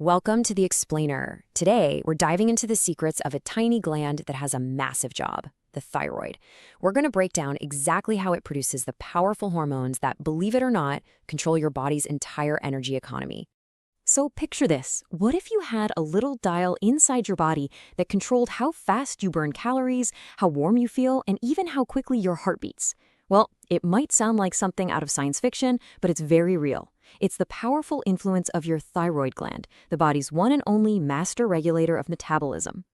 Welcome to The Explainer. Today, we're diving into the secrets of a tiny gland that has a massive job, the thyroid. We're going to break down exactly how it produces the powerful hormones that, believe it or not, control your body's entire energy economy. So picture this. What if you had a little dial inside your body that controlled how fast you burn calories, how warm you feel, and even how quickly your heart beats? Well, it might sound like something out of science fiction, but it's very real. It's the powerful influence of your thyroid gland, the body's one and only master regulator of metabolism.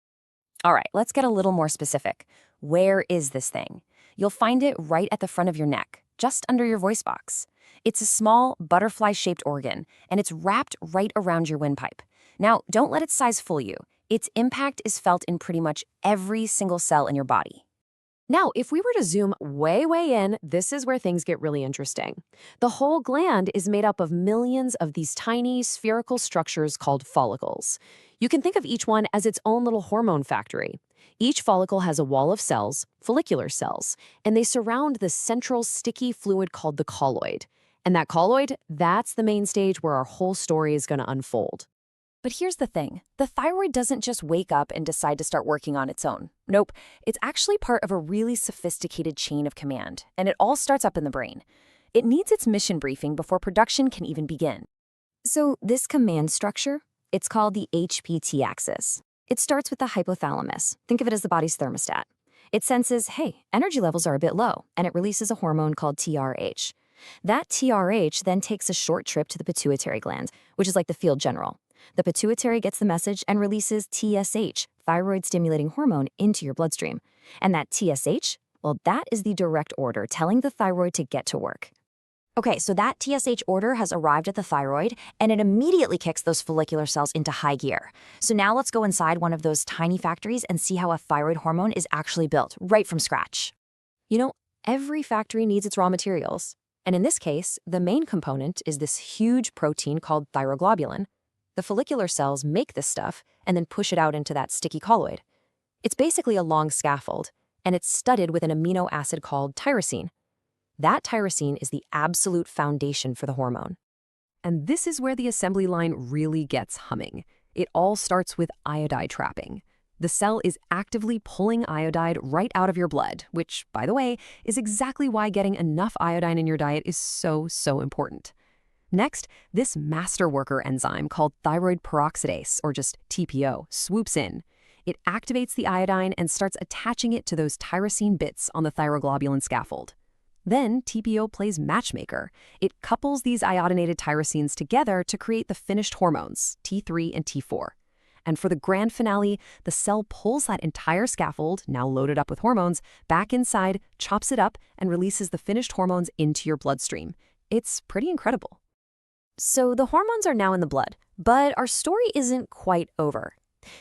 All right, let's get a little more specific. Where is this thing? You'll find it right at the front of your neck, just under your voice box. It's a small, butterfly-shaped organ, and it's wrapped right around your windpipe. Now, don't let its size fool you. Its impact is felt in pretty much every single cell in your body. Now, if we were to zoom way in, this is where things get really interesting. The whole gland is made up of millions of these tiny spherical structures called follicles. You can think of each one as its own little hormone factory. Each follicle has a wall of cells, follicular cells, and they surround the central sticky fluid called the colloid. And that colloid, that's the main stage where our whole story is going to unfold. But here's the thing. The thyroid doesn't just wake up and decide to start working on its own. Nope, it's actually part of a really sophisticated chain of command, and it all starts up in the brain. It needs its mission briefing before production can even begin. So this command structure, it's called the HPT axis. It starts with the hypothalamus. Think of it as the body's thermostat. It senses, hey, energy levels are a bit low, and it releases a hormone called TRH. That TRH then takes a short trip to the pituitary gland, which is like the field general. The pituitary gets the message and releases TSH, thyroid-stimulating hormone, into your bloodstream. And that TSH, well, that is the direct order telling the thyroid to get to work. Okay, so that TSH order has arrived at the thyroid, and it immediately kicks those follicular cells into high gear. So now let's go inside one of those tiny factories and see how a thyroid hormone is actually built, right from scratch. You know, every factory needs its raw materials. And in this case, the main component is this huge protein called thyroglobulin. The follicular cells make this stuff and then push it out into that sticky colloid. It's basically a long scaffold, and it's studded with an amino acid called tyrosine. That tyrosine is the absolute foundation for the hormone. And this is where the assembly line really gets humming. It all starts with iodide trapping. The cell is actively pulling iodide right out of your blood, which, by the way, is exactly why getting enough iodine in your diet is so important. Next, this master worker enzyme called thyroid peroxidase, or just TPO, swoops in. It activates the iodine and starts attaching it to those tyrosine bits on the thyroglobulin scaffold. Then TPO plays matchmaker. It couples these iodinated tyrosines together to create the finished hormones, T3 and T4. And for the grand finale, the cell pulls that entire scaffold, now loaded up with hormones, back inside, chops it up, and releases the finished hormones into your bloodstream. It's pretty incredible. So the hormones are now in the blood, but our story isn't quite over.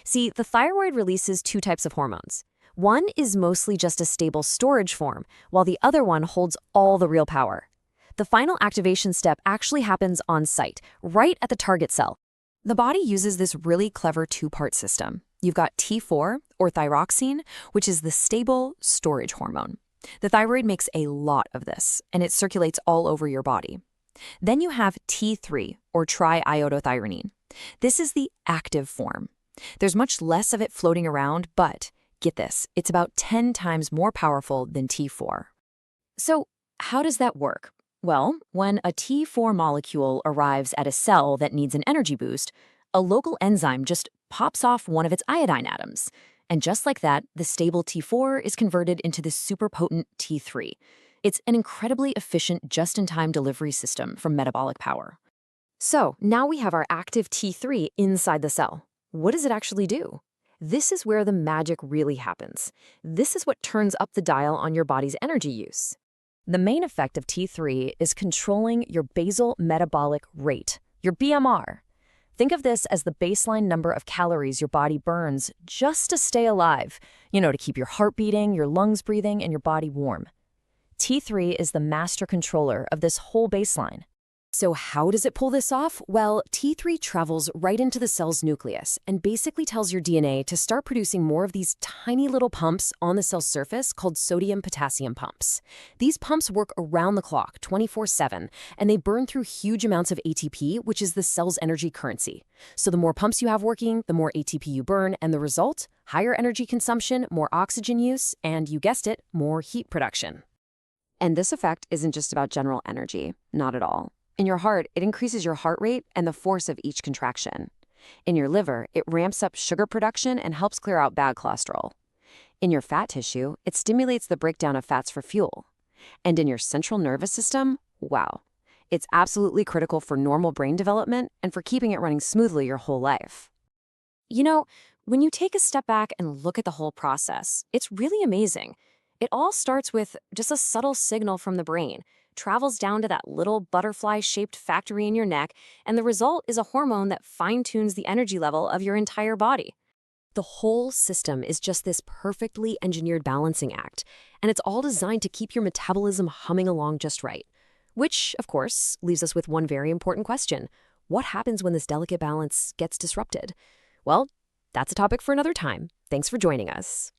See, the thyroid releases two types of hormones. One is mostly just a stable storage form, while the other one holds all the real power. The final activation step actually happens on site, right at the target cell. The body uses this really clever two-part system. You've got T4, or thyroxine, which is the stable storage hormone. The thyroid makes a lot of this, and it circulates all over your body. Then you have T3, or triiodothyronine. This is the active form. There's much less of it floating around, but get this, it's about 10 times more powerful than T4. So how does that work? Well, when a T4 molecule arrives at a cell that needs an energy boost, a local enzyme just pops off one of its iodine atoms. And just like that, the stable T4 is converted into this super potent T3. It's an incredibly efficient just-in-time delivery system for metabolic power. So now we have our active T3 inside the cell. What does it actually do? This is where the magic really happens. This is what turns up the dial on your body's energy use. The main effect of T3 is controlling your basal metabolic rate, your BMR. Think of this as the baseline number of calories your body burns just to stay alive, to keep your heart beating, your lungs breathing, and your body warm. T3 is the master controller of this whole baseline. So how does it pull this off? Well, T3 travels right into the cell's nucleus and basically tells your DNA to start producing more of these tiny little pumps on the cell's surface called sodium-potassium pumps. These pumps work around the clock, 24/7, and they burn through huge amounts of ATP, which is the cell's energy currency. So the more pumps you have working, the more ATP you burn, and the result? Higher energy consumption, more oxygen use, and you guessed it, more heat production. And this effect isn't just about general energy, not at all. In your heart, it increases your heart rate and the force of each contraction. In your liver, it ramps up sugar production and helps clear out bad cholesterol. In your fat tissue, it stimulates the breakdown of fats for fuel. And in your central nervous system, wow, it's absolutely critical for normal brain development and for keeping it running smoothly your whole life. You know, when you take a step back and look at the whole process, it's really amazing. It all starts with just a subtle signal from the brain, travels down to that little butterfly-shaped factory in your neck, and the result is a hormone that fine-tunes the energy level of your entire body. The whole system is just this perfectly engineered balancing act, and it's all designed to keep your metabolism humming along just right. Which, of course, leaves us with one very important question. What happens when this delicate balance gets disrupted? Well, that's a topic for another time. Thanks for joining us.